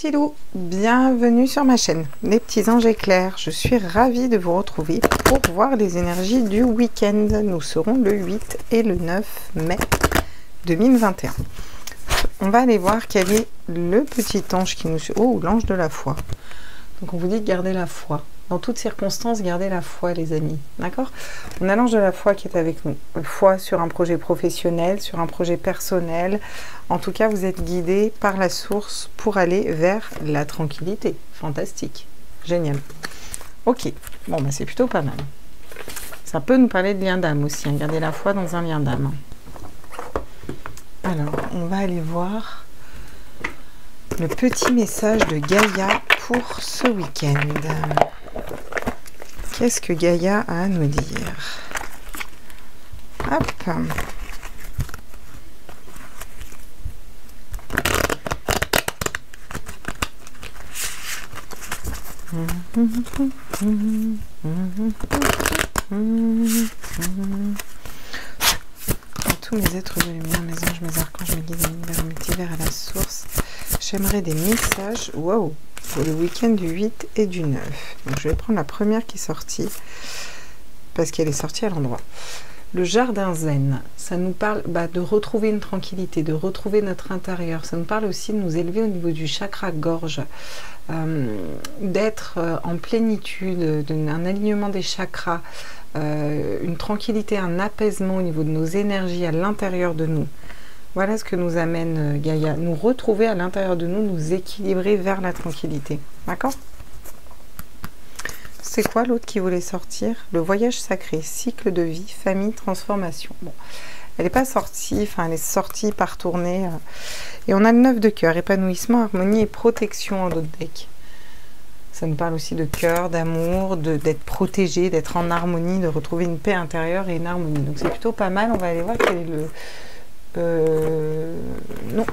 petits loups, bienvenue sur ma chaîne, les petits anges éclairs. Je suis ravie de vous retrouver pour voir les énergies du week-end. Nous serons le 8 et le 9 mai 2021. On va aller voir quel est le petit ange qui nous suit. Oh, l'ange de la foi. Donc on vous dit de garder la foi. Dans toutes circonstances, gardez la foi, les amis. D'accord? On a l'ange de la foi qui est avec nous. Foi sur un projet professionnel, sur un projet personnel. En tout cas, vous êtes guidé par la source pour aller vers la tranquillité. Fantastique. Génial. Ok. Bon, bah, c'est plutôt pas mal. Ça peut nous parler de lien d'âme aussi. Hein. Garder la foi dans un lien d'âme. Alors, on va aller voir le petit message de Gaïa pour ce week-end. Qu'est-ce que Gaïa a à nous dire? Hop. À tous mes êtres de lumière, mes anges, mes archanges, mes guides, mes multivers à la source, j'aimerais des messages. Wow! Pour le week-end du 8 et du 9. Donc je vais prendre la première qui est sortie parce qu'elle est sortie à l'endroit. Le jardin zen, ça nous parle de retrouver une tranquillité, de retrouver notre intérieur. Ça nous parle aussi de nous élever au niveau du chakra gorge, d'être en plénitude, un alignement des chakras, une tranquillité, un apaisement au niveau de nos énergies à l'intérieur de nous. Voilà ce que nous amène Gaïa. Nous retrouver à l'intérieur de nous, nous équilibrer vers la tranquillité. D'accord? C'est quoi l'autre qui voulait sortir? Le voyage sacré, cycle de vie, famille, transformation. Bon, elle n'est pas sortie, enfin elle est sortie par tournée. Et on a le 9 de cœur, épanouissement, harmonie et protection en d'autres decks. Ça nous parle aussi de cœur, d'amour, d'être protégé, d'être en harmonie, de retrouver une paix intérieure et une harmonie. Donc c'est plutôt pas mal. On va aller voir quel est le... non.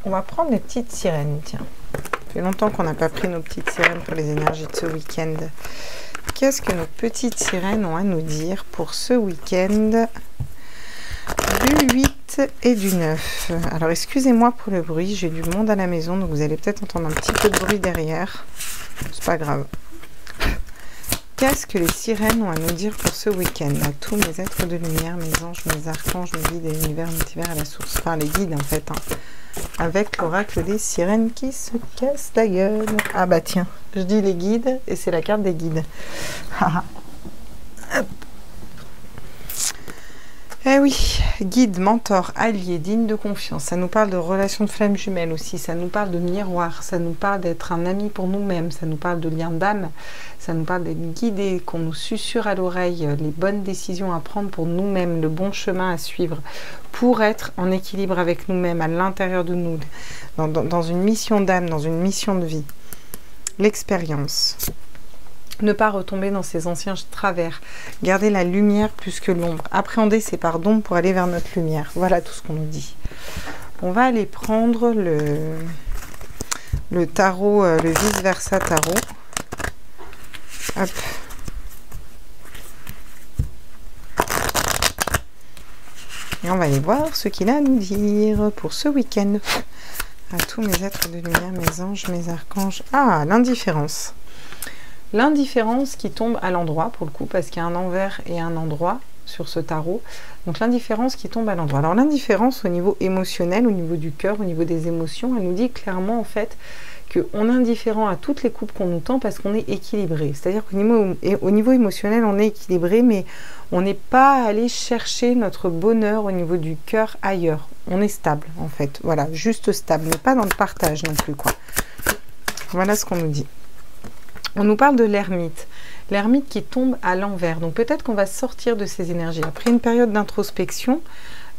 On va prendre les petites sirènes, tiens. Ça fait longtemps qu'on n'a pas pris nos petites sirènes pour les énergies de ce week-end. Qu'est-ce que nos petites sirènes ont à nous dire pour ce week-end du 8 et du 9? Alors, excusez-moi pour le bruit, j'ai du monde à la maison, donc vous allez peut-être entendre un petit peu de bruit derrière. C'est pas grave. Qu'est-ce que les sirènes ont à nous dire pour ce week-end? À tous mes êtres de lumière, mes anges, mes archanges, mes guides et l'univers multivers à la source. Enfin, les guides, en fait. Hein. Avec l'oracle des sirènes qui se casse la gueule. Ah bah tiens, je dis les guides et c'est la carte des guides. Eh oui, guide, mentor, allié, digne de confiance. Ça nous parle de relations de flammes jumelles aussi. Ça nous parle de miroir. Ça nous parle d'être un ami pour nous-mêmes. Ça nous parle de lien d'âme. Ça nous parle d'être guidé, qu'on nous susurre à l'oreille les bonnes décisions à prendre pour nous-mêmes, le bon chemin à suivre, pour être en équilibre avec nous-mêmes, à l'intérieur de nous, dans une mission d'âme, dans une mission de vie. L'expérience. Ne pas retomber dans ses anciens travers. Garder la lumière plus que l'ombre. Appréhender ses parts d'ombre pour aller vers notre lumière. Voilà tout ce qu'on nous dit. On va aller prendre le tarot, le vice-versa tarot. Hop. Et on va aller voir ce qu'il a à nous dire pour ce week-end. À tous mes êtres de lumière, mes anges, mes archanges. Ah, l'indifférence. L'indifférence qui tombe à l'endroit, pour le coup, parce qu'il y a un envers et un endroit sur ce tarot. Donc l'indifférence qui tombe à l'endroit. Alors l'indifférence au niveau émotionnel, au niveau du cœur, au niveau des émotions, elle nous dit clairement en fait qu'on est indifférent à toutes les coupes qu'on nous tend parce qu'on est équilibré. C'est-à-dire qu'au niveau émotionnel, on est équilibré, mais on n'est pas allé chercher notre bonheur au niveau du cœur ailleurs. On est stable, en fait. Voilà, juste stable, mais pas dans le partage non plus, quoi. Voilà ce qu'on nous dit. On nous parle de l'ermite. L'ermite qui tombe à l'envers. Donc peut-être qu'on va sortir de ces énergies. Après une période d'introspection,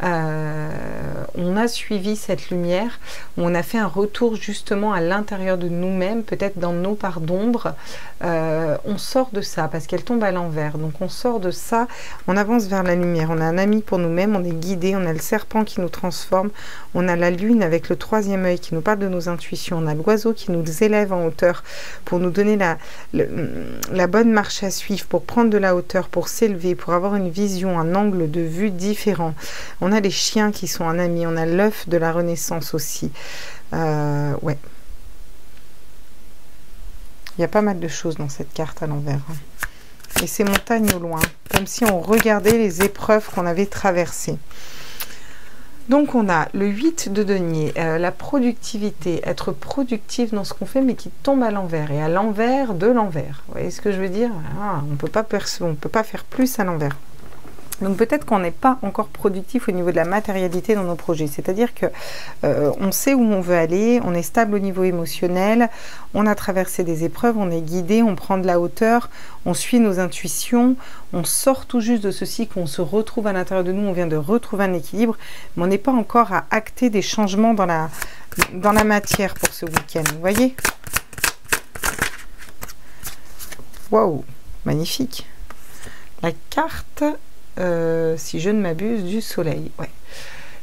on a suivi cette lumière, on a fait un retour justement à l'intérieur de nous-mêmes, peut-être dans nos parts d'ombre. On sort de ça parce qu'elle tombe à l'envers. Donc on sort de ça, on avance vers la lumière. On a un ami pour nous-mêmes, on est guidé, on a le serpent qui nous transforme, on a la lune avec le troisième œil qui nous parle de nos intuitions, on a l'oiseau qui nous élève en hauteur pour nous donner la bonne marche à suivre, pour prendre de la hauteur, pour s'élever, pour avoir une vision, un angle de vue différent. On a les chiens qui sont un ami, on a l'œuf de la renaissance aussi. Ouais. Il y a pas mal de choses dans cette carte à l'envers. Et c'est montagne au loin, comme si on regardait les épreuves qu'on avait traversées. Donc on a le 8 de denier, la productivité, être productif dans ce qu'on fait, mais qui tombe à l'envers, et à l'envers de l'envers. Vous voyez ce que je veux dire? On ne peut pas faire plus à l'envers. Donc peut-être qu'on n'est pas encore productif au niveau de la matérialité dans nos projets. C'est-à-dire que on sait où on veut aller, on est stable au niveau émotionnel, on a traversé des épreuves, on est guidé, on prend de la hauteur, on suit nos intuitions, on sort tout juste de ce cycle, on se retrouve à l'intérieur de nous, on vient de retrouver un équilibre, mais on n'est pas encore à acter des changements dans la matière pour ce week-end. Vous voyez? Waouh, magnifique. La carte... si je ne m'abuse, du soleil. Ouais.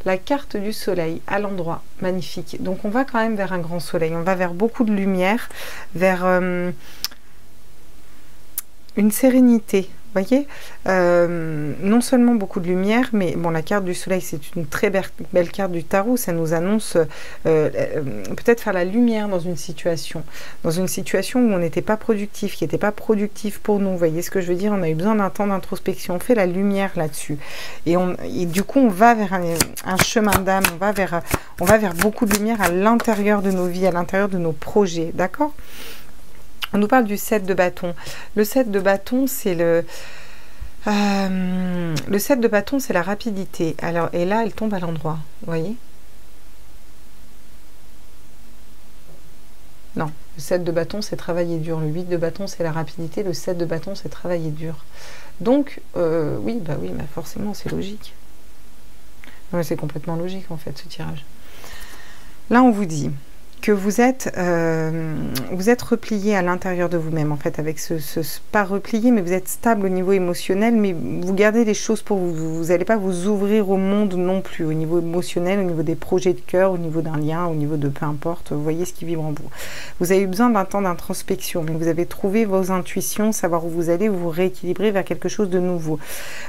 La carte du soleil à l'endroit, magnifique. Donc on va quand même vers un grand soleil, on va vers beaucoup de lumière, vers une sérénité. Vous voyez, non seulement beaucoup de lumière, mais bon, la carte du soleil, c'est une très belle carte du tarot. Ça nous annonce peut-être faire la lumière dans une situation où on n'était pas productif, qui n'était pas productif pour nous. Vous voyez ce que je veux dire? On a eu besoin d'un temps d'introspection. On fait la lumière là-dessus. Et du coup, on va vers un chemin d'âme. On va vers beaucoup de lumière à l'intérieur de nos vies, à l'intérieur de nos projets. D'accord? On nous parle du 7 de bâton. Le 7 de bâton, c'est le 7 de bâton, c'est la rapidité. Alors, et là, elle tombe à l'endroit. Vous voyez? Non, le 7 de bâton, c'est travailler dur. Le 8 de bâton, c'est la rapidité. Le 7 de bâton, c'est travailler dur. Donc, oui, bah forcément, c'est logique. C'est complètement logique, en fait, ce tirage. Là, on vous dit que vous êtes replié à l'intérieur de vous-même, en fait, avec pas replié, mais vous êtes stable au niveau émotionnel, mais vous gardez les choses pour vous. Vous n'allez pas vous ouvrir au monde non plus, au niveau émotionnel, au niveau des projets de cœur, au niveau d'un lien, au niveau de peu importe, vous voyez ce qui vibre en vous. Vous avez eu besoin d'un temps d'introspection, mais vous avez trouvé vos intuitions, savoir où vous allez, vous rééquilibrer vers quelque chose de nouveau.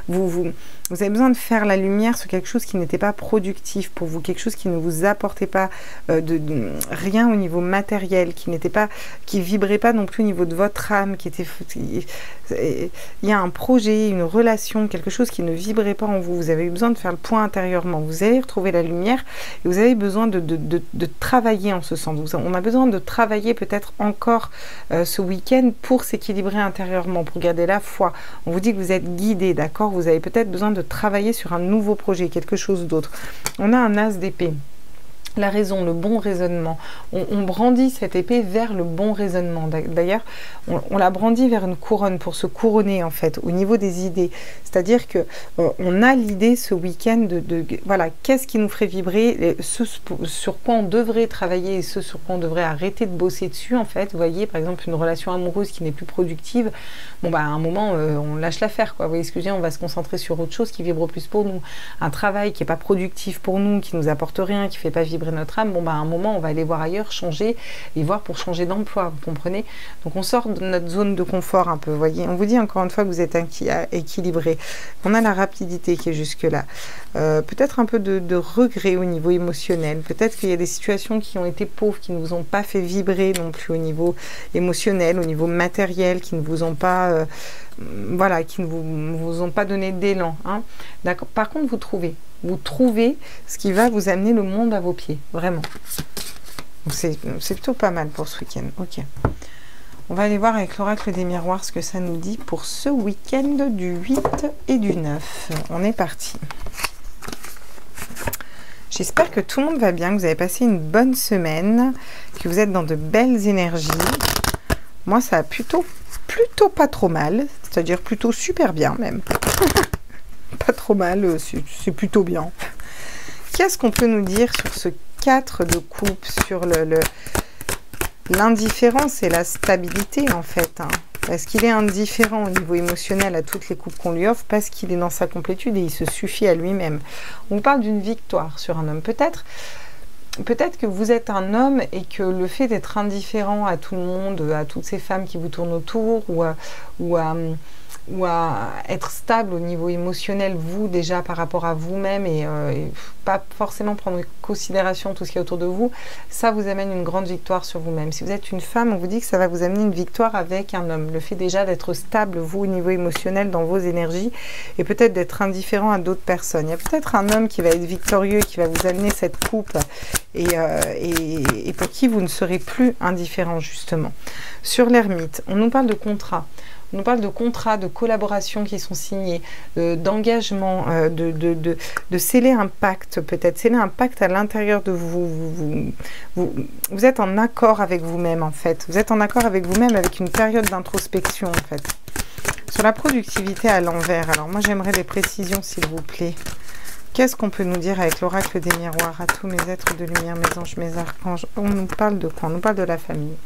Vous avez besoin de faire la lumière sur quelque chose qui n'était pas productif pour vous, quelque chose qui ne vous apportait pas rien au niveau matériel, qui vibrait pas non plus au niveau de votre âme, il y a un projet, une relation, quelque chose qui ne vibrait pas en vous. Vous avez eu besoin de faire le point intérieurement. Vous allez retrouver la lumière et vous avez besoin de travailler en ce sens. On a besoin de travailler peut-être encore ce week-end pour s'équilibrer intérieurement, pour garder la foi. On vous dit que vous êtes guidé, d'accord? Vous avez peut-être besoin de travailler sur un nouveau projet, quelque chose d'autre. On a un as d'épée. La raison, le bon raisonnement. On brandit cette épée vers le bon raisonnement. D'ailleurs, on la brandit vers une couronne pour se couronner, en fait, au niveau des idées. C'est-à-dire que on a l'idée ce week-end voilà, qu'est-ce qui nous ferait vibrer, ce sur quoi on devrait travailler et ce sur quoi on devrait arrêter de bosser dessus, en fait. Vous voyez, par exemple, une relation amoureuse qui n'est plus productive, bon, bah, à un moment, on lâche l'affaire, quoi. Vous voyez ce que je veux dire? On va se concentrer sur autre chose qui vibre plus pour nous. Un travail qui n'est pas productif pour nous, qui nous apporte rien, qui ne fait pas vibrer notre âme, bon, bah, à un moment, on va aller voir ailleurs, changer, et voir pour changer d'emploi, vous comprenez? Donc, on sort de notre zone de confort un peu, vous voyez? On vous dit encore une fois que vous êtes équilibré. On a la rapidité qui est jusque-là. Peut-être un peu de regret au niveau émotionnel. Peut-être qu'il y a des situations qui ont été pauvres, qui ne vous ont pas fait vibrer non plus au niveau émotionnel, au niveau matériel, qui ne vous ont pas... voilà, qui ne vous ont pas donné d'élan. Hein. D'accord. Par contre, vous trouvez ce qui va vous amener le monde à vos pieds, vraiment. C'est plutôt pas mal pour ce week-end. Ok. On va aller voir avec l'oracle des miroirs ce que ça nous dit pour ce week-end du 8 et du 9. On est parti. J'espère que tout le monde va bien, que vous avez passé une bonne semaine, que vous êtes dans de belles énergies. Moi, ça a plutôt pas trop mal, c'est-à-dire plutôt super bien même. Pas trop mal, c'est plutôt bien. Qu'est-ce qu'on peut nous dire sur ce 4 de coupe, sur l'indifférence et la stabilité en fait, hein? Parce qu'il est indifférent au niveau émotionnel à toutes les coupes qu'on lui offre, parce qu'il est dans sa complétude et il se suffit à lui-même. On parle d'une victoire sur un homme. Peut-être que vous êtes un homme et que le fait d'être indifférent à tout le monde, à toutes ces femmes qui vous tournent autour, ou ou à être stable au niveau émotionnel, vous déjà par rapport à vous-même et pas forcément prendre en considération tout ce qui est autour de vous, ça vous amène une grande victoire sur vous-même. Si vous êtes une femme, on vous dit que ça va vous amener une victoire avec un homme. Le fait déjà d'être stable, vous, au niveau émotionnel, dans vos énergies, et peut-être d'être indifférent à d'autres personnes. Il y a peut-être un homme qui va être victorieux, qui va vous amener cette coupe, et pour qui vous ne serez plus indifférent, justement. Sur l'ermite, on nous parle de contrat. On nous parle de contrats, de collaborations qui sont signés, d'engagement, de sceller un pacte, peut-être sceller un pacte à l'intérieur de vous. Vous êtes en accord avec vous-même, en fait. Vous êtes en accord avec vous-même avec une période d'introspection, en fait. Sur la productivité à l'envers, alors moi j'aimerais des précisions, s'il vous plaît. Qu'est-ce qu'on peut nous dire avec l'oracle des miroirs à tous mes êtres de lumière, mes anges, mes archanges? On nous parle de quoi? On nous parle de la famille.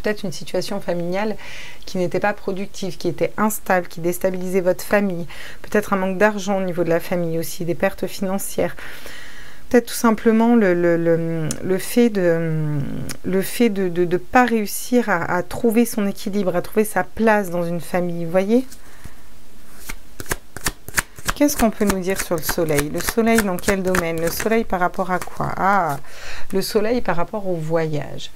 Peut-être une situation familiale qui n'était pas productive, qui était instable, qui déstabilisait votre famille. Peut-être un manque d'argent au niveau de la famille aussi, des pertes financières. Peut-être tout simplement le fait de ne pas réussir à trouver son équilibre, à trouver sa place dans une famille, vous voyez ? Qu'est-ce qu'on peut nous dire sur le soleil? Le soleil dans quel domaine? Le soleil par rapport à quoi? Ah, le soleil par rapport au voyage.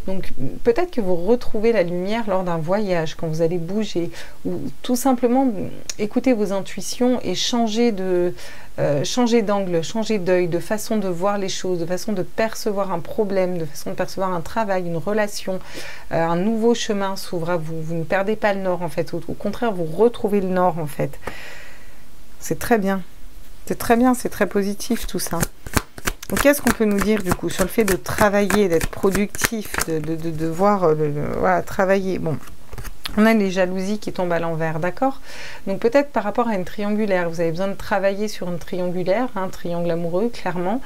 Donc peut-être que vous retrouvez la lumière lors d'un voyage, quand vous allez bouger, ou tout simplement écouter vos intuitions et changer d'angle, changer d'œil, de façon de voir les choses, de façon de percevoir un problème, de façon de percevoir un travail, une relation, un nouveau chemin s'ouvre à vous. Vous ne perdez pas le nord en fait, au contraire vous retrouvez le nord en fait. C'est très bien, c'est très bien, c'est très positif tout ça. Donc qu'est-ce qu'on peut nous dire du coup sur le fait de travailler, d'être productif, de voir, voilà, travailler. Bon, on a les jalousies qui tombent à l'envers, d'accord? Donc peut-être par rapport à une triangulaire, vous avez besoin de travailler sur une triangulaire, un triangle amoureux, clairement,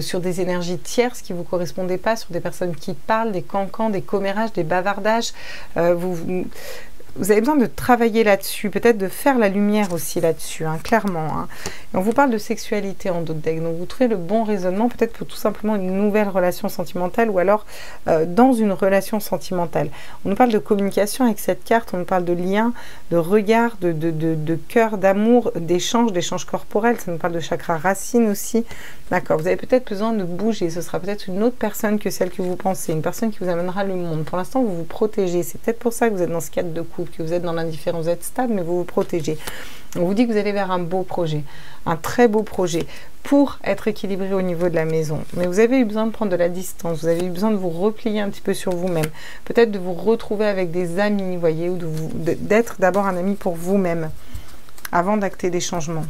sur des énergies tierces qui ne vous correspondaient pas, sur des personnes qui parlent, des cancans, des commérages, des bavardages. Vous avez besoin de travailler là-dessus, peut-être de faire la lumière aussi là-dessus, hein, clairement. Hein. Et on vous parle de sexualité en d'autres decks, donc vous trouvez le bon raisonnement, peut-être pour tout simplement une nouvelle relation sentimentale ou alors dans une relation sentimentale. On nous parle de communication avec cette carte, on nous parle de lien, de regard, de cœur, d'amour, d'échange corporel, ça nous parle de chakra racine aussi. D'accord, vous avez peut-être besoin de bouger, ce sera peut-être une autre personne que celle que vous pensez, une personne qui vous amènera le monde. Pour l'instant, vous vous protégez, c'est peut-être pour ça que vous êtes dans ce cadre de couple, que vous êtes dans l'indifférence, vous êtes stable, mais vous vous protégez. On vous dit que vous allez vers un beau projet, un très beau projet, pour être équilibré au niveau de la maison. Mais vous avez eu besoin de prendre de la distance, vous avez eu besoin de vous replier un petit peu sur vous-même, peut-être de vous retrouver avec des amis, vous voyez, ou d'être d'abord un ami pour vous-même, avant d'acter des changements.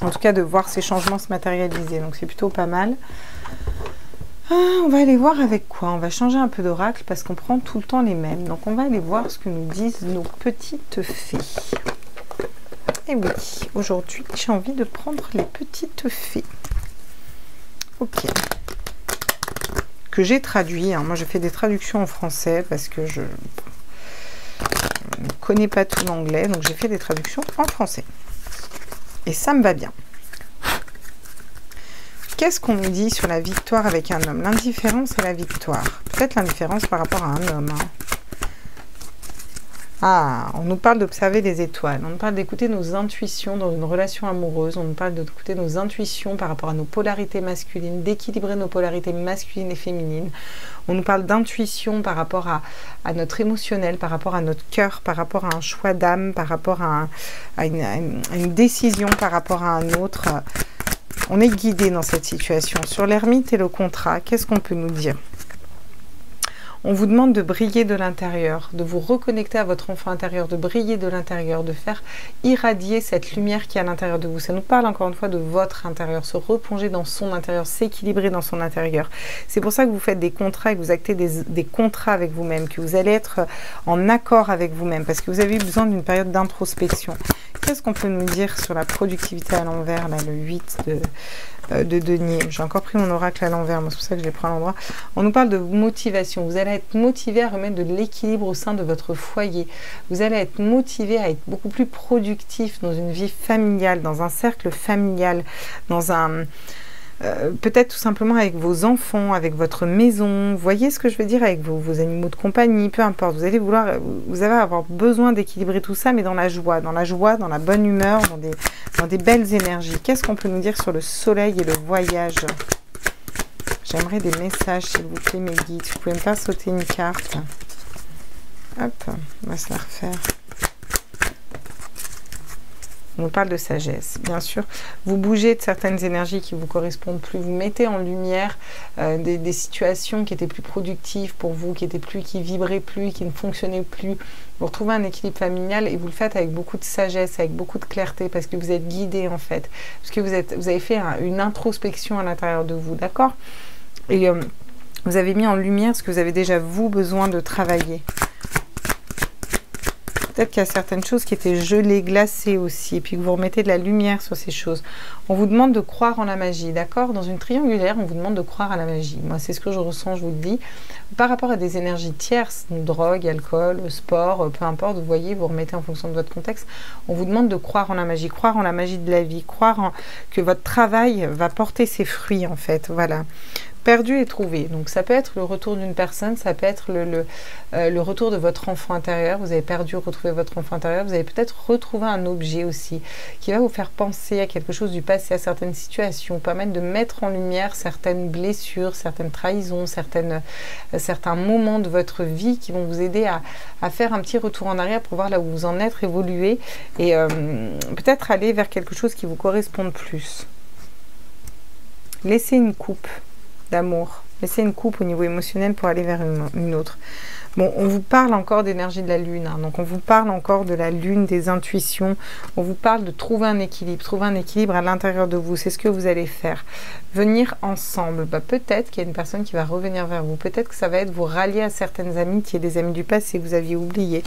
En tout cas, de voir ces changements se matérialiser. Donc, c'est plutôt pas mal. On va aller voir avec quoi? On va changer un peu d'oracle parce qu'on prend tout le temps les mêmes. Donc, on va aller voir ce que nous disent nos petites fées. Et oui, aujourd'hui, j'ai envie de prendre les petites fées. Ok. Que j'ai traduit. Hein. Moi, je fais des traductions en français parce que je ne connais pas tout l'anglais. Donc, j'ai fait des traductions en français. Et ça me va bien. Qu'est-ce qu'on nous dit sur la victoire avec un homme? L'indifférence et la victoire. Peut-être l'indifférence par rapport à un homme. Hein. Ah, on nous parle d'observer les étoiles. On nous parle d'écouter nos intuitions dans une relation amoureuse. On nous parle d'écouter nos intuitions par rapport à nos polarités masculines, d'équilibrer nos polarités masculines et féminines. On nous parle d'intuition par rapport à notre émotionnel, par rapport à notre cœur, par rapport à un choix d'âme, par rapport à une décision, par rapport à un autre. On est guidé dans cette situation. Sur l'ermite et le contrat, qu'est-ce qu'on peut nous dire? On vous demande de briller de l'intérieur, de vous reconnecter à votre enfant intérieur, de briller de l'intérieur, de faire irradier cette lumière qui est à l'intérieur de vous. Ça nous parle encore une fois de votre intérieur, se replonger dans son intérieur, s'équilibrer dans son intérieur. C'est pour ça que vous faites des contrats et que vous actez des contrats avec vous-même, que vous allez être en accord avec vous-même, parce que vous avez eu besoin d'une période d'introspection. Qu'est-ce qu'on peut nous dire sur la productivité à l'envers, là, le 8 de denier? J'ai encore pris mon oracle à l'envers, c'est pour ça que je l'ai pris à l'endroit. On nous parle de motivation. Vous allez être motivé à remettre de l'équilibre au sein de votre foyer. Vous allez être motivé à être beaucoup plus productif dans une vie familiale, dans un cercle familial, dans peut-être tout simplement avec vos enfants, avec votre maison, vous voyez ce que je veux dire, avec vos animaux de compagnie, peu importe, vous allez avoir besoin d'équilibrer tout ça, mais dans la joie, dans la bonne humeur, dans des belles énergies. Qu'est-ce qu'on peut nous dire sur le soleil et le voyage? J'aimerais des messages, s'il vous plaît, mes guides. Vous pouvez me faire sauter une carte. Hop, on va se la refaire. On nous parle de sagesse, bien sûr. Vous bougez de certaines énergies qui ne vous correspondent plus. Vous mettez en lumière des situations qui étaient plus productives pour vous, qui vibraient plus, qui ne fonctionnaient plus. Vous retrouvez un équilibre familial et vous le faites avec beaucoup de sagesse, avec beaucoup de clarté, parce que vous êtes guidé en fait. Parce que vous avez fait une introspection à l'intérieur de vous, d'accord? Et vous avez mis en lumière ce que vous avez déjà, vous, besoin de travailler. Peut-être qu'il y a certaines choses qui étaient gelées, glacées aussi, et puis que vous remettez de la lumière sur ces choses. On vous demande de croire en la magie, d'accord? Dans une triangulaire, on vous demande de croire à la magie. Moi, c'est ce que je ressens, je vous le dis. Par rapport à des énergies tierces, drogue, alcool, sport, peu importe, vous voyez, vous remettez en fonction de votre contexte, on vous demande de croire en la magie de la vie, que votre travail va porter ses fruits, en fait, voilà. Perdu et trouvé. Donc ça peut être le retour d'une personne, ça peut être le retour de votre enfant intérieur. Vous avez perdu, retrouvé votre enfant intérieur. Vous avez peut-être retrouvé un objet aussi qui va vous faire penser à quelque chose du passé, à certaines situations, permettre de mettre en lumière certaines blessures, certaines trahisons, certains moments de votre vie qui vont vous aider à faire un petit retour en arrière pour voir là où vous en êtes, évoluer et peut-être aller vers quelque chose qui vous corresponde plus. Laissez une coupe d'amour. Laissez une coupe au niveau émotionnel pour aller vers une autre. Bon, on vous parle encore d'énergie de la lune, hein, donc on vous parle encore de la lune, des intuitions, on vous parle de trouver un équilibre à l'intérieur de vous, c'est ce que vous allez faire. Venir ensemble, peut-être qu'il y a une personne qui va revenir vers vous, peut-être que ça va être vous rallier à certaines amitiés, des amis du passé que vous aviez oubliés.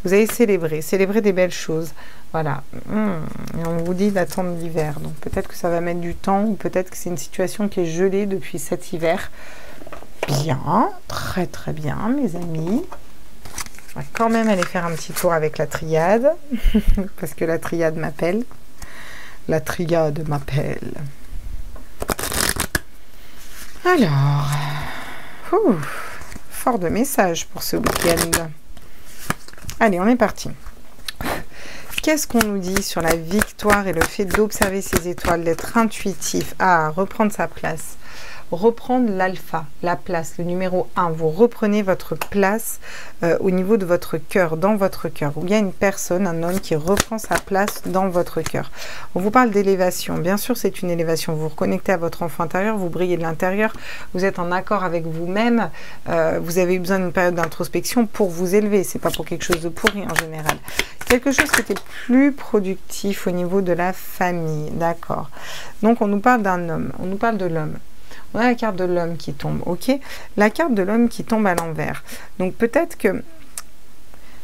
Vous allez célébrer des belles choses. Voilà, et on vous dit d'attendre l'hiver, donc peut-être que ça va mettre du temps, ou peut-être que c'est une situation qui est gelée depuis cet hiver. Bien, très très bien mes amis. On va quand même aller faire un petit tour avec la triade, parce que la triade m'appelle. La triade m'appelle. Alors, fort de messages pour ce week-end. Allez, on est parti. Qu'est-ce qu'on nous dit sur la victoire et le fait d'observer ses étoiles, d'être intuitif, reprendre sa place, reprendre l'alpha, la place, le numéro 1. Vous reprenez votre place au niveau de votre cœur, dans votre cœur. Ou bien une personne, un homme qui reprend sa place dans votre cœur. On vous parle d'élévation. Bien sûr, c'est une élévation. Vous vous reconnectez à votre enfant intérieur, vous brillez de l'intérieur, vous êtes en accord avec vous-même. Vous avez eu besoin d'une période d'introspection pour vous élever. C'est pas pour quelque chose de pourri en général. Quelque chose qui était plus productif au niveau de la famille. D'accord. Donc, on nous parle d'un homme. On nous parle de l'homme. On a la carte de l'homme qui tombe, ok? La carte de l'homme qui tombe à l'envers. Donc peut-être que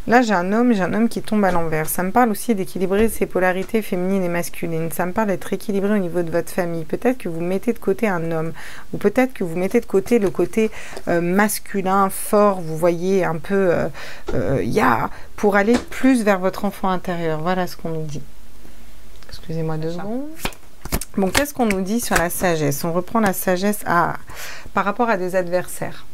là j'ai un homme qui tombe à l'envers. Ça me parle aussi d'équilibrer ses polarités féminines et masculines. Ça me parle d'être équilibré au niveau de votre famille. Peut-être que vous mettez de côté un homme, ou peut-être que vous mettez de côté le côté masculin, fort, vous voyez, un peu pour aller plus vers votre enfant intérieur. Voilà ce qu'on nous dit. Excusez-moi 2 secondes. Bon, qu'est-ce qu'on nous dit sur la sagesse? On reprend la sagesse par rapport à des adversaires.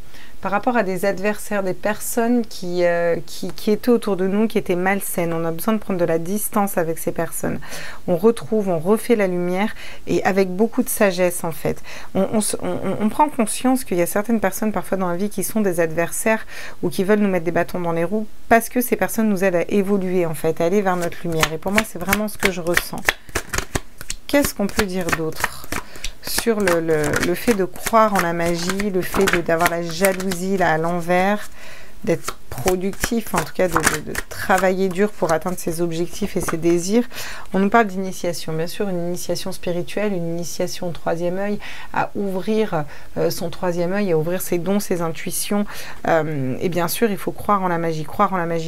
Par rapport à des adversaires, des personnes qui étaient autour de nous, qui étaient malsaines. On a besoin de prendre de la distance avec ces personnes. On refait la lumière et avec beaucoup de sagesse en fait. On prend conscience qu'il y a certaines personnes parfois dans la vie qui sont des adversaires ou qui veulent nous mettre des bâtons dans les roues parce que ces personnes nous aident à évoluer en fait, à aller vers notre lumière. Et pour moi, c'est vraiment ce que je ressens. Qu'est-ce qu'on peut dire d'autre sur le fait de croire en la magie, le fait d'avoir la jalousie là à l'envers, d'être productif, en tout cas de travailler dur pour atteindre ses objectifs et ses désirs. On nous parle d'initiation, bien sûr, une initiation spirituelle, une initiation au 3e œil, à ouvrir son 3e œil, à ouvrir ses dons, ses intuitions. Et bien sûr, il faut croire en la magie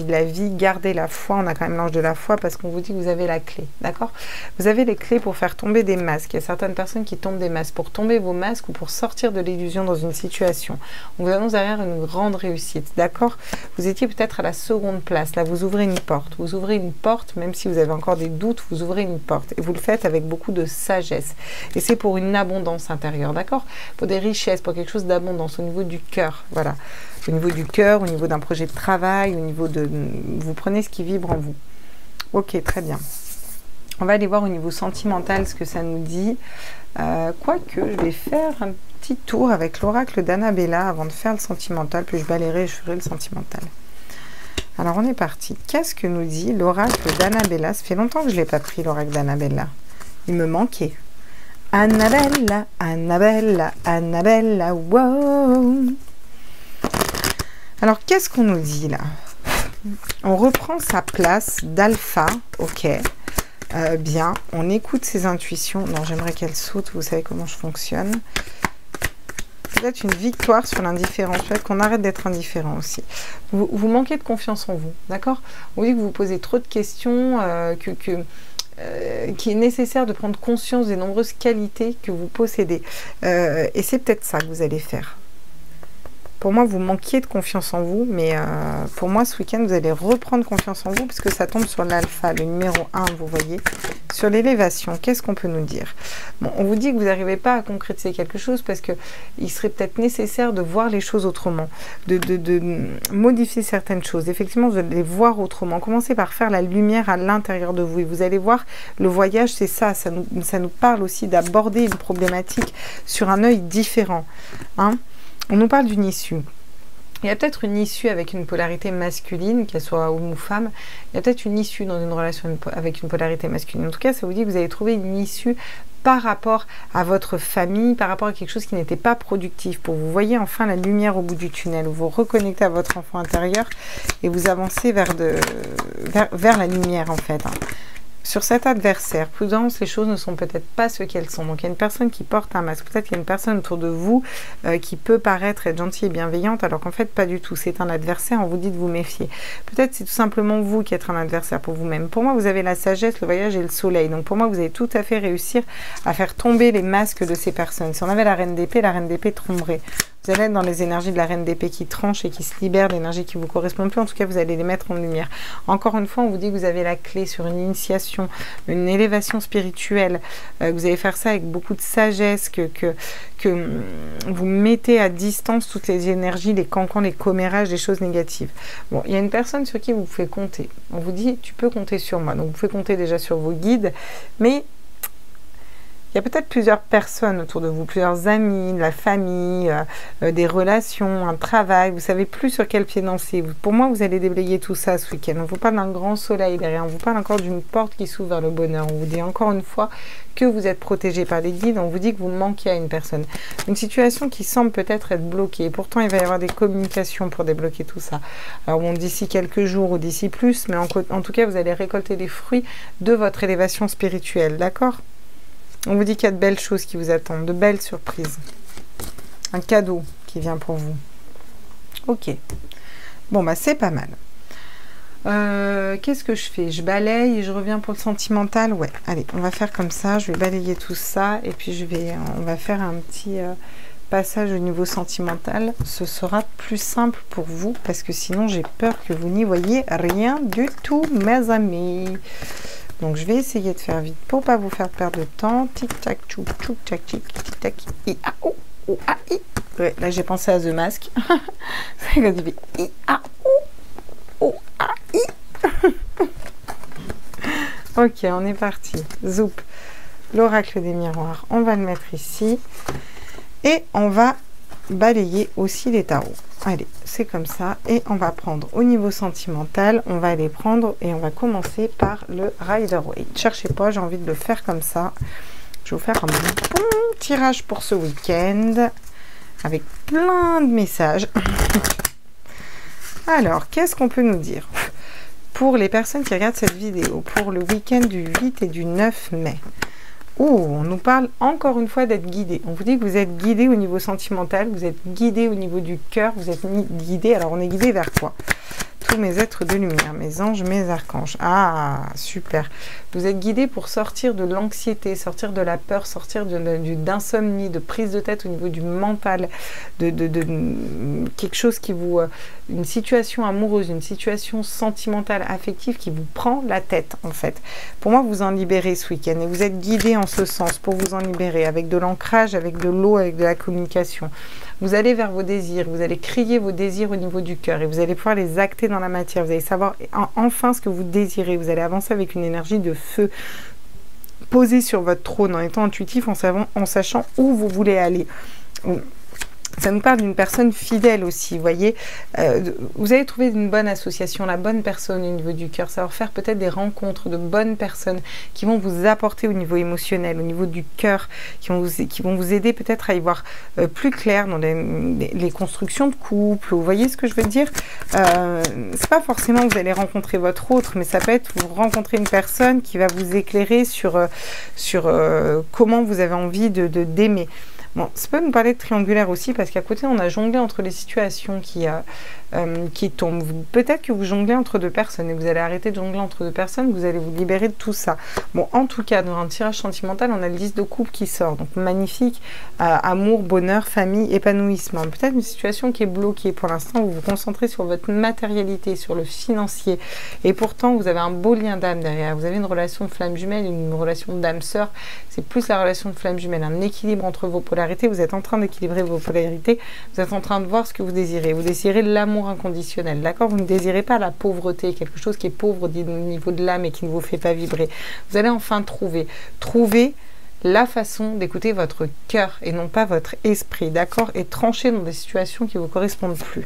de la vie, garder la foi. On a quand même l'ange de la foi parce qu'on vous dit que vous avez la clé, d'accord? Vous avez les clés pour faire tomber des masques. Il y a certaines personnes qui tombent des masques. Pour tomber vos masques ou pour sortir de l'illusion dans une situation, on vous annonce derrière une grande réussite, d'accord? d'accord? Vous étiez peut-être à la seconde place. Là, vous ouvrez une porte. Vous ouvrez une porte, même si vous avez encore des doutes, vous ouvrez une porte. Et vous le faites avec beaucoup de sagesse. Et c'est pour une abondance intérieure, d'accord? Pour des richesses, pour quelque chose d'abondance au niveau du cœur, voilà. Au niveau du cœur, au niveau d'un projet de travail, au niveau de... Vous prenez ce qui vibre en vous. Ok, très bien. On va aller voir au niveau sentimental ce que ça nous dit. Quoique, je vais faire un petit tour avec l'oracle d'Annabella avant de faire le sentimental, puis je balayerai et je ferai le sentimental. Alors, on est parti. Qu'est-ce que nous dit l'oracle d'Annabella? Ça fait longtemps que je ne l'ai pas pris, l'oracle d'Annabella. Il me manquait. Annabella, Annabella, Annabella, wow. Alors, qu'est-ce qu'on nous dit là? On reprend sa place d'alpha, ok. Bien, on écoute ses intuitions. Non, j'aimerais qu'elle saute, vous savez comment je fonctionne. Peut-être une victoire sur l'indifférence, peut-être qu'on arrête d'être indifférent aussi. Vous manquez de confiance en vous, d'accord? On dit que vous posez trop de questions, qu'il est nécessaire de prendre conscience des nombreuses qualités que vous possédez. Et c'est peut-être ça que vous allez faire. Pour moi, vous manquiez de confiance en vous, mais pour moi, ce week-end, vous allez reprendre confiance en vous, puisque ça tombe sur l'alpha, le numéro 1, vous voyez. Sur l'élévation, qu'est-ce qu'on peut nous dire? Bon, on vous dit que vous n'arrivez pas à concrétiser quelque chose, parce qu'il serait peut-être nécessaire de voir les choses autrement, de modifier certaines choses. Effectivement, vous allez les voir autrement. Commencez par faire la lumière à l'intérieur de vous, et vous allez voir, le voyage, c'est ça, ça nous parle aussi d'aborder une problématique sur un œil différent, hein. On nous parle d'une issue. Il y a peut-être une issue avec une polarité masculine, qu'elle soit homme ou femme. Il y a peut-être une issue dans une relation avec une polarité masculine. En tout cas, ça vous dit que vous allez trouver une issue par rapport à votre famille, par rapport à quelque chose qui n'était pas productif. Pour vous voyez enfin la lumière au bout du tunnel. Vous vous reconnectez à votre enfant intérieur et vous avancez vers la lumière en fait. Hein. Sur cet adversaire, prudence, les choses ne sont peut-être pas ce qu'elles sont. Donc, il y a une personne qui porte un masque. Peut-être qu'il y a une personne autour de vous qui peut paraître être gentille et bienveillante, alors qu'en fait, pas du tout. C'est un adversaire, on vous dit de vous méfier. Peut-être c'est tout simplement vous qui êtes un adversaire pour vous-même. Pour moi, vous avez la sagesse, le voyage et le soleil. Donc, pour moi, vous allez tout à fait réussir à faire tomber les masques de ces personnes. Si on avait la reine d'épée tromperait. Vous allez être dans les énergies de la reine d'épée qui tranche et qui se libère d'énergies qui ne vous correspondent plus. En tout cas, vous allez les mettre en lumière. Encore une fois, on vous dit que vous avez la clé sur une initiation, une élévation spirituelle. Vous allez faire ça avec beaucoup de sagesse, que vous mettez à distance toutes les énergies, les cancans, les commérages, les choses négatives. Bon, il y a une personne sur qui vous pouvez compter. On vous dit, tu peux compter sur moi. Donc, vous pouvez compter déjà sur vos guides, mais il y a peut-être plusieurs personnes autour de vous, plusieurs amis, de la famille, des relations, un travail. Vous savez plus sur quel pied danser. Pour moi, vous allez déblayer tout ça ce week-end. On vous parle d'un grand soleil derrière. On vous parle encore d'une porte qui s'ouvre vers le bonheur. On vous dit encore une fois que vous êtes protégé par les guides. On vous dit que vous manquez à une personne. Une situation qui semble peut-être être bloquée. Pourtant, il va y avoir des communications pour débloquer tout ça. Alors, bon, d'ici quelques jours ou d'ici plus, mais en tout cas, vous allez récolter les fruits de votre élévation spirituelle. D'accord ? On vous dit qu'il y a de belles choses qui vous attendent, de belles surprises. Un cadeau qui vient pour vous. Ok. Bon, bah c'est pas mal. Qu'est-ce que je fais? Je balaye et je reviens pour le sentimental? Ouais, allez, on va faire comme ça. Je vais balayer tout ça et puis on va faire un petit passage au niveau sentimental. Ce sera plus simple pour vous parce que sinon j'ai peur que vous n'y voyez rien du tout, mes amis. Donc, je vais essayer de faire vite pour pas vous faire perdre de temps. Tic-tac, tchouk, tchouk, tac, tic-tac, i-a-ou, ou-a-i. Ouais, là, j'ai pensé à The Mask. C'est quand il fait i-a-ou, ou-a-i. Ok, on est parti. Zoup. L'oracle des miroirs. On va le mettre ici. Et on va balayer aussi les tarots. Allez, c'est comme ça. Et on va prendre au niveau sentimental, on va aller prendre et on va commencer par le Rider-Waite. Cherchez pas, j'ai envie de le faire comme ça. Je vais vous faire un bon tirage pour ce week-end avec plein de messages. Alors, qu'est-ce qu'on peut nous dire pour les personnes qui regardent cette vidéo pour le week-end du 8 et du 9 mai? Oh, on nous parle encore une fois d'être guidé. On vous dit que vous êtes guidé au niveau sentimental, vous êtes guidé au niveau du cœur, vous êtes guidé. Alors, on est guidé vers quoi? tous mes êtres de lumière, mes anges, mes archanges. Ah, super. Vous êtes guidés pour sortir de l'anxiété, sortir de la peur, sortir d'insomnie, de prise de tête au niveau du mental, de quelque chose qui vous... une situation amoureuse, une situation sentimentale, affective qui vous prend la tête, en fait. Pour moi, vous en libérez ce week-end et vous êtes guidés en ce sens pour vous en libérer, avec de l'ancrage, avec de l'eau, avec de la communication. Vous allez vers vos désirs, vous allez crier vos désirs au niveau du cœur et vous allez pouvoir les acter dans la matière. Vous allez savoir enfin ce que vous désirez. Vous allez avancer avec une énergie de feu, posée sur votre trône, en étant intuitif, en sachant où vous voulez aller. Ça nous parle d'une personne fidèle aussi, vous voyez. Vous allez trouver une bonne association, la bonne personne au niveau du cœur. Ça va faire peut-être des rencontres de bonnes personnes qui vont vous apporter au niveau émotionnel, au niveau du cœur, qui vont vous aider peut-être à y voir plus clair dans les constructions de couple. Vous voyez ce que je veux dire? C'est pas forcément que vous allez rencontrer votre autre, mais ça peut être vous rencontrer une personne qui va vous éclairer sur comment vous avez envie d'aimer. Bon, ça peut nous parler de triangulaire aussi, parce qu'à côté, on a jonglé entre les situations qui tombent. Peut-être que vous jonglez entre deux personnes et vous allez arrêter de jongler entre deux personnes, vous allez vous libérer de tout ça. Bon, en tout cas, dans un tirage sentimental, on a le 10 de coupe qui sort. Donc, magnifique. Amour, bonheur, famille, épanouissement. Peut-être une situation qui est bloquée. Pour l'instant, vous vous concentrez sur votre matérialité, sur le financier. Et pourtant, vous avez un beau lien d'âme derrière. Vous avez une relation de flamme jumelle, une relation d'âme-sœur. C'est plus la relation de flamme jumelle, un équilibre entre vos polarités. Vous êtes en train d'équilibrer vos polarités. Vous êtes en train de voir ce que vous désirez. Vous désirez l'amour inconditionnel, d'accord? Vous ne désirez pas la pauvreté, quelque chose qui est pauvre au niveau de l'âme et qui ne vous fait pas vibrer. Vous allez enfin trouver la façon d'écouter votre cœur et non pas votre esprit, d'accord? Et trancher dans des situations qui ne vous correspondent plus.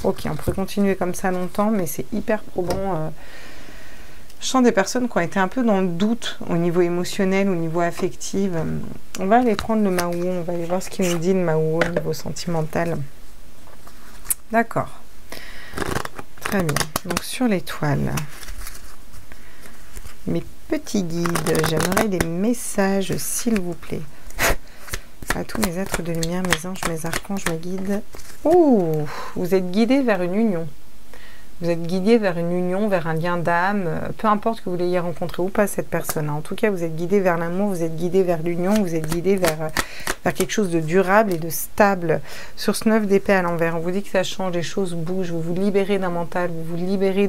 Ok, on pourrait continuer comme ça longtemps, mais c'est hyper probant. Je sens des personnes qui ont été un peu dans le doute au niveau émotionnel, au niveau affectif. On va aller prendre le Maou, on va aller voir ce qu'il nous dit le Maou au niveau sentimental. D'accord. Très bien. Donc sur l'étoile, mes petits guides, j'aimerais des messages, s'il vous plaît. À tous mes êtres de lumière, mes anges, mes archanges, mes guides. Ouh, vous êtes guidés vers une union. Vous êtes guidé vers une union, vers un lien d'âme, peu importe que vous l'ayez rencontré ou pas cette personne. En tout cas, vous êtes guidé vers l'amour, vous êtes guidé vers l'union, vous êtes guidé vers quelque chose de durable et de stable. Sur ce 9 d'épée à l'envers, on vous dit que ça change, les choses bougent, vous vous libérez d'un mental, vous vous libérez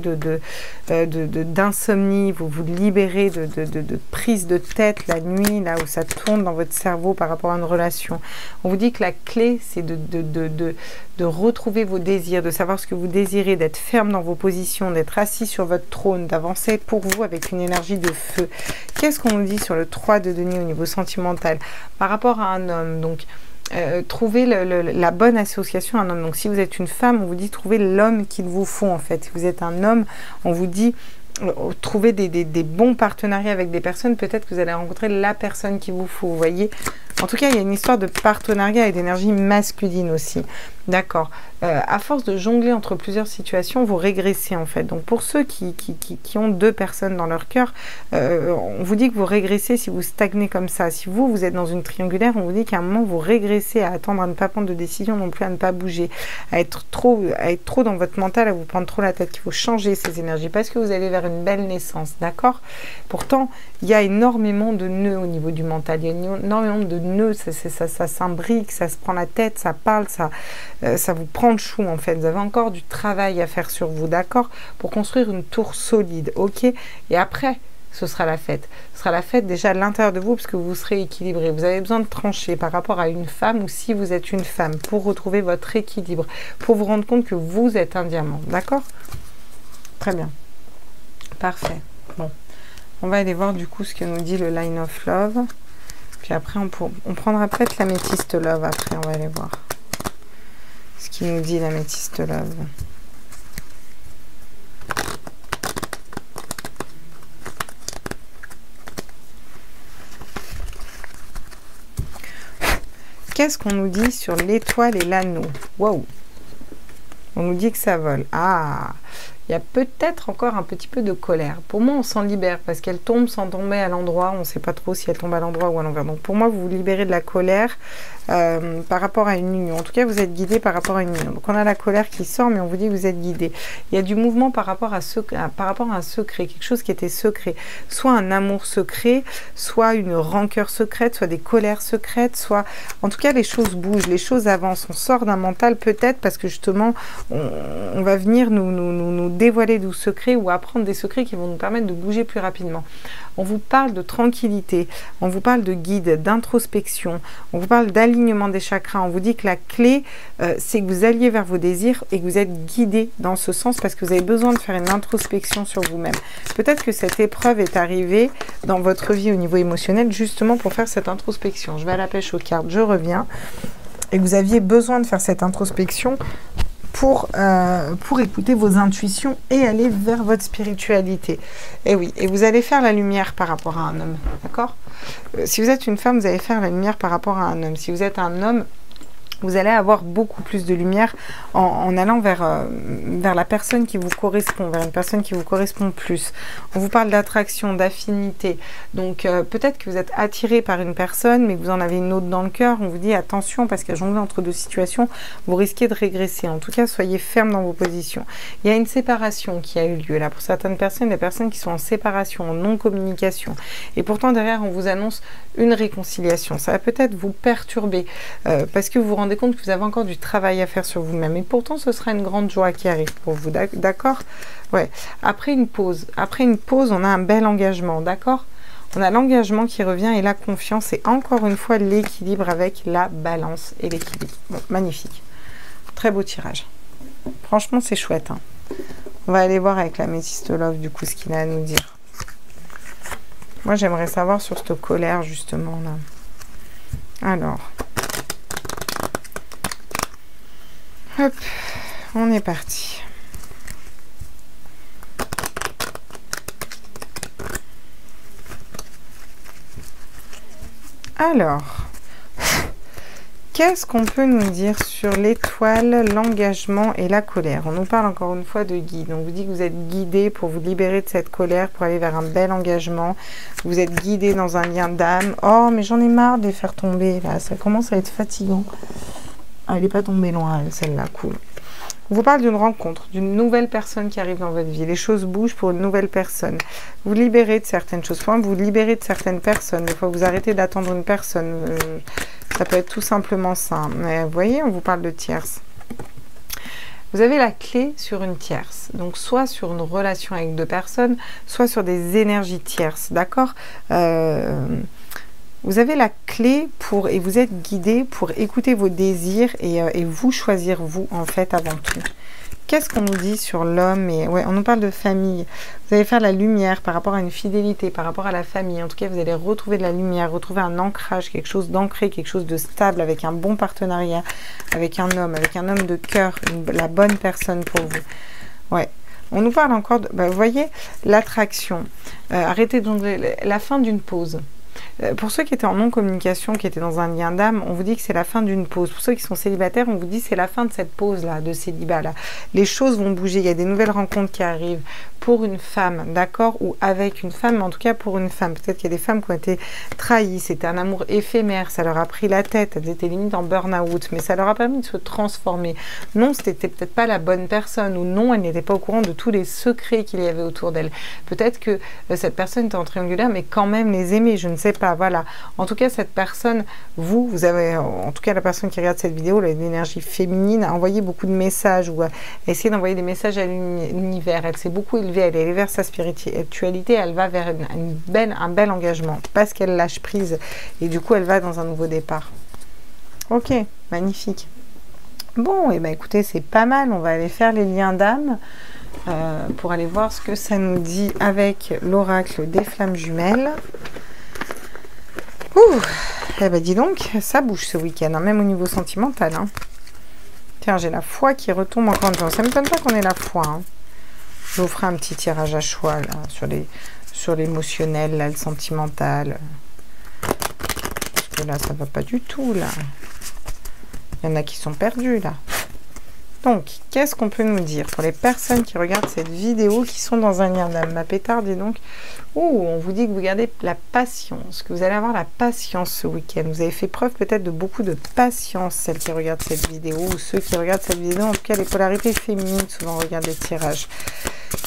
d'insomnie, vous vous libérez de prise de tête la nuit, là où ça tourne dans votre cerveau par rapport à une relation. On vous dit que la clé, c'est de retrouver vos désirs, de savoir ce que vous désirez, d'être ferme dans vos positions, d'être assis sur votre trône, d'avancer pour vous avec une énergie de feu. Qu'est-ce qu'on nous dit sur le 3 de denier au niveau sentimental par rapport à un homme? Donc, trouver la bonne association à un homme. Donc, si vous êtes une femme, on vous dit trouver l'homme qu'il vous faut en fait. Si vous êtes un homme, on vous dit trouver des bons partenariats avec des personnes. Peut-être que vous allez rencontrer la personne qu'il vous faut, vous voyez. En tout cas, il y a une histoire de partenariat et d'énergie masculine aussi. D'accord. À force de jongler entre plusieurs situations, vous régressez en fait. Donc pour ceux qui ont deux personnes dans leur cœur, on vous dit que vous régressez si vous stagnez comme ça. Si vous êtes dans une triangulaire, on vous dit qu'à un moment, vous régressez à attendre à ne pas prendre de décision, non plus à ne pas bouger, à être trop dans votre mental, à vous prendre trop la tête, qu'il faut changer ces énergies parce que vous allez vers une belle naissance. D'accord. Pourtant, il y a énormément de nœuds au niveau du mental. Il y a énormément de nœuds, ça s'imbrique, ça se prend la tête, ça parle, ça vous prend le chou en fait. Vous avez encore du travail à faire sur vous, d'accord, pour construire une tour solide, ok. Et après, ce sera la fête. Ce sera la fête déjà à l'intérieur de vous parce que vous serez équilibré. Vous avez besoin de trancher par rapport à une femme ou si vous êtes une femme pour retrouver votre équilibre, pour vous rendre compte que vous êtes un diamant, d'accord. Très bien. Parfait. Bon. On va aller voir du coup ce que nous dit le Line of Love. Puis après, on prendra peut-être l'améthyste Love. Après, on va aller voir ce qu'il nous dit l'améthyste Love. Qu'est-ce qu'on nous dit sur l'étoile et l'anneau? Wow! On nous dit que ça vole. Ah! il y a peut-être encore un petit peu de colère. Pour moi, on s'en libère parce qu'elle tombe sans tomber à l'endroit. On ne sait pas trop si elle tombe à l'endroit ou à l'envers. Donc pour moi, vous vous libérez de la colère par rapport à une union. En tout cas, vous êtes guidé par rapport à une union. Donc on a la colère qui sort, mais on vous dit que vous êtes guidé. Il y a du mouvement par rapport à un secret, quelque chose qui était secret. Soit un amour secret, soit une rancœur secrète, soit des colères secrètes, soit... En tout cas, les choses bougent, les choses avancent. On sort d'un mental peut-être parce que justement, on va venir nous dévoiler des secrets ou apprendre des secrets qui vont nous permettre de bouger plus rapidement. On vous parle de tranquillité, on vous parle de guide, d'introspection, on vous parle d'alignement des chakras. On vous dit que la clé, c'est que vous alliez vers vos désirs et que vous êtes guidé dans ce sens parce que vous avez besoin de faire une introspection sur vous-même. Peut-être que cette épreuve est arrivée dans votre vie au niveau émotionnel justement pour faire cette introspection. Je vais à la pêche aux cartes, je reviens. Et que vous aviez besoin de faire cette introspection pour écouter vos intuitions et aller vers votre spiritualité. Et oui, et vous allez faire la lumière par rapport à un homme, d'accord? Si vous êtes une femme, vous allez faire la lumière par rapport à un homme. Si vous êtes un homme, vous allez avoir beaucoup plus de lumière en allant vers la personne qui vous correspond, vers une personne qui vous correspond plus. On vous parle d'attraction, d'affinité. Donc peut-être que vous êtes attiré par une personne, mais que vous en avez une autre dans le cœur. On vous dit attention, parce qu'à jongler entre deux situations, vous risquez de régresser. En tout cas, soyez ferme dans vos positions. Il y a une séparation qui a eu lieu là. Pour certaines personnes, des personnes qui sont en séparation, en non-communication. Et pourtant, derrière, on vous annonce une réconciliation. Ça va peut-être vous perturber, parce que vous vous rendez compte que vous avez encore du travail à faire sur vous-même. Et pourtant, ce sera une grande joie qui arrive pour vous, d'accord? Ouais. Après une pause, on a un bel engagement, d'accord? On a l'engagement qui revient et la confiance et encore une fois l'équilibre avec la balance et l'équilibre. Bon, magnifique. Très beau tirage. Franchement, c'est chouette. Hein. On va aller voir avec la Métiste Love, du coup, ce qu'il a à nous dire. Moi, j'aimerais savoir sur cette colère, justement, là. Alors... Hop, on est parti. Alors, qu'est-ce qu'on peut nous dire sur l'étoile, l'engagement et la colère? On nous parle encore une fois de guide. On vous dit que vous êtes guidé pour vous libérer de cette colère, pour aller vers un bel engagement. Vous êtes guidé dans un lien d'âme. Oh, mais j'en ai marre de les faire tomber, là. Ça commence à être fatigant. Ah, elle n'est pas tombée loin, celle-là, cool. On vous parle d'une rencontre, d'une nouvelle personne qui arrive dans votre vie. Les choses bougent pour une nouvelle personne. Vous libérez de certaines choses. Soit vous libérez de certaines personnes. Des fois, vous arrêtez d'attendre une personne. Ça peut être tout simplement ça. Mais vous voyez, on vous parle de tierce. Vous avez la clé sur une tierce. Donc, soit sur une relation avec deux personnes, soit sur des énergies tierces. D'accord ? Vous avez la clé pour, et vous êtes guidé pour écouter vos désirs et vous choisir vous, en fait, avant tout. Qu'est-ce qu'on nous dit sur l'homme? Et ouais, on nous parle de famille. Vous allez faire la lumière par rapport à une fidélité, par rapport à la famille. En tout cas, vous allez retrouver de la lumière, retrouver un ancrage, quelque chose d'ancré, quelque chose de stable, avec un bon partenariat, avec un homme de cœur, la bonne personne pour vous. Ouais. On nous parle encore de, vous voyez, l'attraction. Arrêtez donc la fin d'une pause. Pour ceux qui étaient en non-communication, qui étaient dans un lien d'âme, on vous dit que c'est la fin d'une pause. Pour ceux qui sont célibataires, on vous dit que c'est la fin de cette pause-là, de célibat-là. Les choses vont bouger, il y a des nouvelles rencontres qui arrivent pour une femme, d'accord? Ou avec une femme, mais en tout cas pour une femme. Peut-être qu'il y a des femmes qui ont été trahies, c'était un amour éphémère, ça leur a pris la tête, elles étaient limite en burn-out, mais ça leur a permis de se transformer. Non, c'était peut-être pas la bonne personne, ou non, elle n'était pas au courant de tous les secrets qu'il y avait autour d'elle. Peut-être que cette personne était en triangulaire, mais quand même les aimer, je ne sais pas, voilà. En tout cas, cette personne, vous avez, en tout cas la personne qui regarde cette vidéo, elle a une énergie féminine, a envoyé beaucoup de messages, ou a essayé d'envoyer des messages à l'univers. Elle s'est beaucoup élevée, elle est allée vers sa spiritualité, elle va vers un bel engagement, parce qu'elle lâche prise, et du coup, elle va dans un nouveau départ. Ok, magnifique. Bon, et ben écoutez, c'est pas mal, on va aller faire les liens d'âme, pour aller voir ce que ça nous dit avec l'oracle des flammes jumelles. Ouh, eh ben dis donc, ça bouge ce week-end, hein, même au niveau sentimental. Hein. Tiens, j'ai la foi qui retombe encore une fois. Ça ne m'étonne pas qu'on ait la foi. Hein. Je vous ferai un petit tirage à choix là, sur l'émotionnel, là, le sentimental. Parce que là, ça va pas du tout, là. Il y en a qui sont perdus, là. Donc, qu'est-ce qu'on peut nous dire pour les personnes qui regardent cette vidéo, qui sont dans un lien d'âme? Ma pétarde, dis donc. Oh, on vous dit que vous gardez la patience, que vous allez avoir la patience ce week-end. Vous avez fait preuve peut-être de beaucoup de patience, celles qui regardent cette vidéo, ou ceux qui regardent cette vidéo. En tout cas, les polarités féminines souvent regardent les tirages.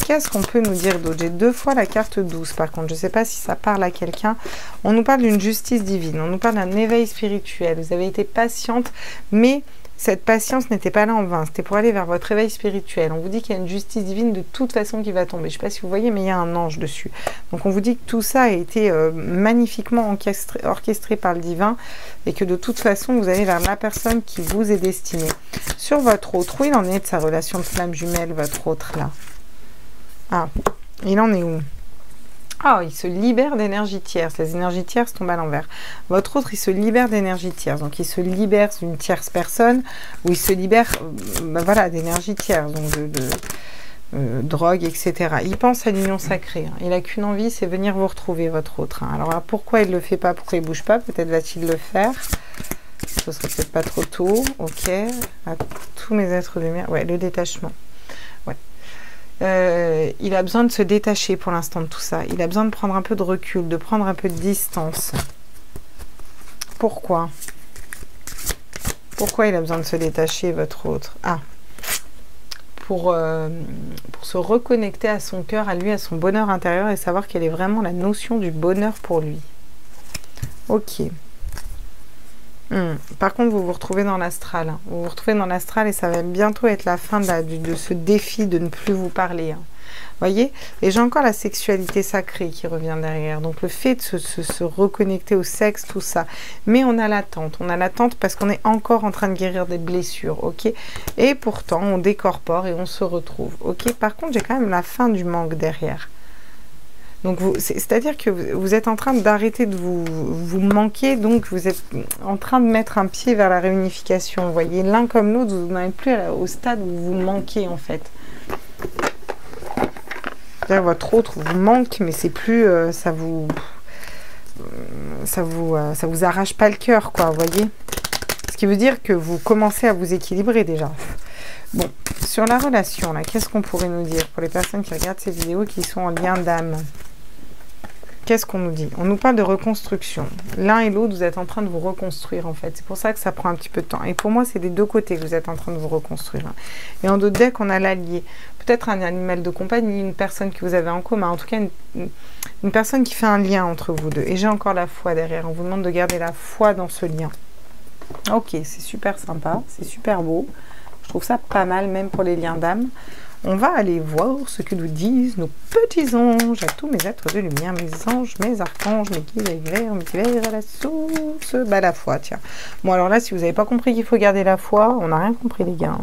Qu'est-ce qu'on peut nous dire d'autre? J'ai 2 fois la carte 12, par contre. Je ne sais pas si ça parle à quelqu'un. On nous parle d'une justice divine. On nous parle d'un éveil spirituel. Vous avez été patiente, mais cette patience n'était pas là en vain, c'était pour aller vers votre éveil spirituel. On vous dit qu'il y a une justice divine de toute façon qui va tomber. Je ne sais pas si vous voyez, mais il y a un ange dessus. Donc on vous dit que tout ça a été magnifiquement orchestré par le divin et que de toute façon, vous allez vers la personne qui vous est destinée. Sur votre autre, où il en est de sa relation de flamme jumelle, votre autre là? Ah, il en est où? Ah, il se libère d'énergie tierce. Les énergies tierces tombent à l'envers. Votre autre, il se libère d'énergie tierce. Donc, il se libère d'une tierce personne ou il se libère voilà, d'énergie tierce, donc de drogue, etc. Il pense à l'union sacrée. Hein. Il n'a qu'une envie, c'est venir vous retrouver, votre autre. Hein. Alors, pourquoi il ne le fait pas? Pourquoi il ne bouge pas? Peut-être va-t-il le faire. Ce serait peut-être pas trop tôt. Ok. À tous mes êtres de lumière. Ouais, le détachement. Il a besoin de se détacher pour l'instant de tout ça. Il a besoin de prendre un peu de recul, de prendre un peu de distance. Pourquoi? Pourquoi il a besoin de se détacher, votre autre? Ah, pour se reconnecter à son cœur, à lui, à son bonheur intérieur et savoir quelle est vraiment la notion du bonheur pour lui. Ok. Par contre, vous vous retrouvez dans l'astral. Hein. Vous vous retrouvez dans l'astral et ça va bientôt être la fin de ce défi de ne plus vous parler. Hein. Voyez? Et j'ai encore la sexualité sacrée qui revient derrière. Donc le fait de se reconnecter au sexe, tout ça. Mais on a l'attente. On a l'attente parce qu'on est encore en train de guérir des blessures. Ok? Et pourtant, on décorpore et on se retrouve. Ok? Par contre, j'ai quand même la fin du manque derrière. Donc, c'est-à-dire que vous êtes en train d'arrêter de vous manquer, donc vous êtes en train de mettre un pied vers la réunification. Vous voyez, l'un comme l'autre, vous n'êtes plus au stade où vous manquez, en fait. C'est-à-dire votre autre vous manque, mais c'est plus... ça vous arrache pas le cœur, quoi, vous voyez. Ce qui veut dire que vous commencez à vous équilibrer, déjà. Bon, sur la relation, là, qu'est-ce qu'on pourrait nous dire pour les personnes qui regardent ces vidéos qui sont en lien d'âme? Qu'est-ce qu'on nous dit? On nous parle de reconstruction. L'un et l'autre, vous êtes en train de vous reconstruire, en fait. C'est pour ça que ça prend un petit peu de temps. Et pour moi, c'est des deux côtés que vous êtes en train de vous reconstruire. Et en d'autres decks, on a l'allié. Peut-être un animal de compagnie, une personne que vous avez en commun. En tout cas, une personne qui fait un lien entre vous deux. Et j'ai encore la foi derrière. On vous demande de garder la foi dans ce lien. Ok, c'est super sympa. C'est super beau. Je trouve ça pas mal, même pour les liens d'âme. On va aller voir ce que nous disent nos petits anges, à tous mes êtres de lumière, mes anges, mes archanges, mes guides à la source. Bah, la foi, tiens. Bon, alors là, si vous n'avez pas compris qu'il faut garder la foi, on n'a rien compris, les gars.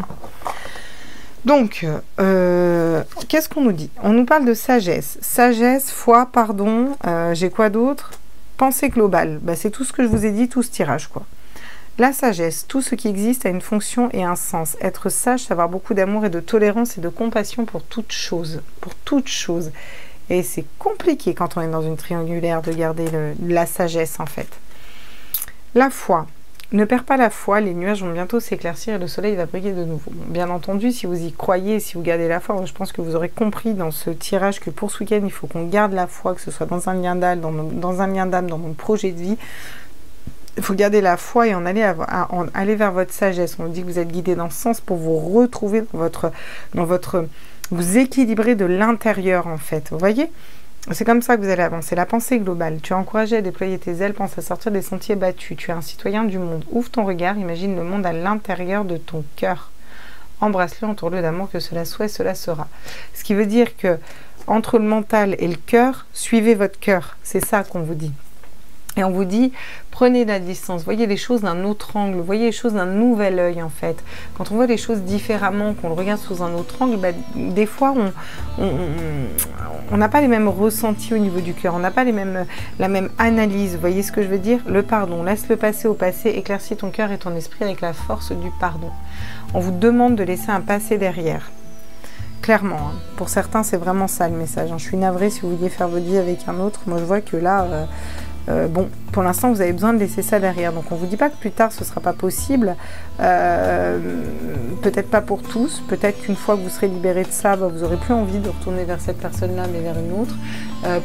Donc, qu'est-ce qu'on nous dit? On nous parle de sagesse. Sagesse, foi, pardon. J'ai quoi d'autre? Pensée globale. Bah, c'est tout ce que je vous ai dit, tout ce tirage, quoi. La sagesse, tout ce qui existe a une fonction et un sens. Être sage, c'est avoir beaucoup d'amour et de tolérance et de compassion pour toute chose. Pour toute chose. Et c'est compliqué quand on est dans une triangulaire de garder la sagesse, en fait. La foi. Ne perds pas la foi, les nuages vont bientôt s'éclaircir et le soleil va briller de nouveau. Bon, bien entendu, si vous y croyez, si vous gardez la foi, je pense que vous aurez compris dans ce tirage que pour ce week-end, il faut qu'on garde la foi, que ce soit dans un lien d'âme, dans mon projet de vie. Il faut garder la foi et aller vers votre sagesse. On dit que vous êtes guidé dans ce sens pour vous retrouver dans votre vous équilibrer de l'intérieur, en fait. Vous voyez? C'est comme ça que vous allez avancer. La pensée globale. Tu es encouragé à déployer tes ailes, pense à sortir des sentiers battus. Tu es un citoyen du monde. Ouvre ton regard, imagine le monde à l'intérieur de ton cœur. Embrasse-le, entoure-le d'amour, que cela soit, cela sera. Ce qui veut dire que entre le mental et le cœur, suivez votre cœur. C'est ça qu'on vous dit. Et on vous dit, prenez la distance, voyez les choses d'un autre angle, voyez les choses d'un nouvel œil, en fait. Quand on voit les choses différemment, qu'on le regarde sous un autre angle, bah, des fois, on n'a pas les mêmes ressentis au niveau du cœur, on n'a pas la même analyse, vous voyez ce que je veux dire? Le pardon, laisse-le passer au passé, éclaircis ton cœur et ton esprit avec la force du pardon. On vous demande de laisser un passé derrière. Clairement, hein. Pour certains, c'est vraiment ça le message. Hein. Je suis navrée si vous vouliez faire votre vie avec un autre. Moi, je vois que là... bon, pour l'instant, vous avez besoin de laisser ça derrière. Donc, on ne vous dit pas que plus tard, ce ne sera pas possible. Peut-être pas pour tous. Peut-être qu'une fois que vous serez libéré de ça, vous n'aurez plus envie de retourner vers cette personne-là, mais vers une autre.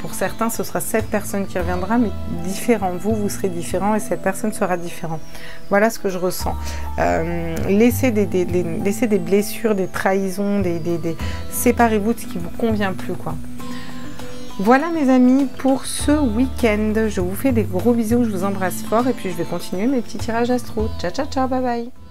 Pour certains, ce sera cette personne qui reviendra, mais différent. Vous serez différent et cette personne sera différente. Voilà ce que je ressens. Laissez des blessures, des trahisons, séparez-vous de ce qui ne vous convient plus, quoi. Voilà mes amis pour ce week-end. Je vous fais des gros bisous, je vous embrasse fort et puis je vais continuer mes petits tirages astro. Ciao, ciao, ciao, bye bye.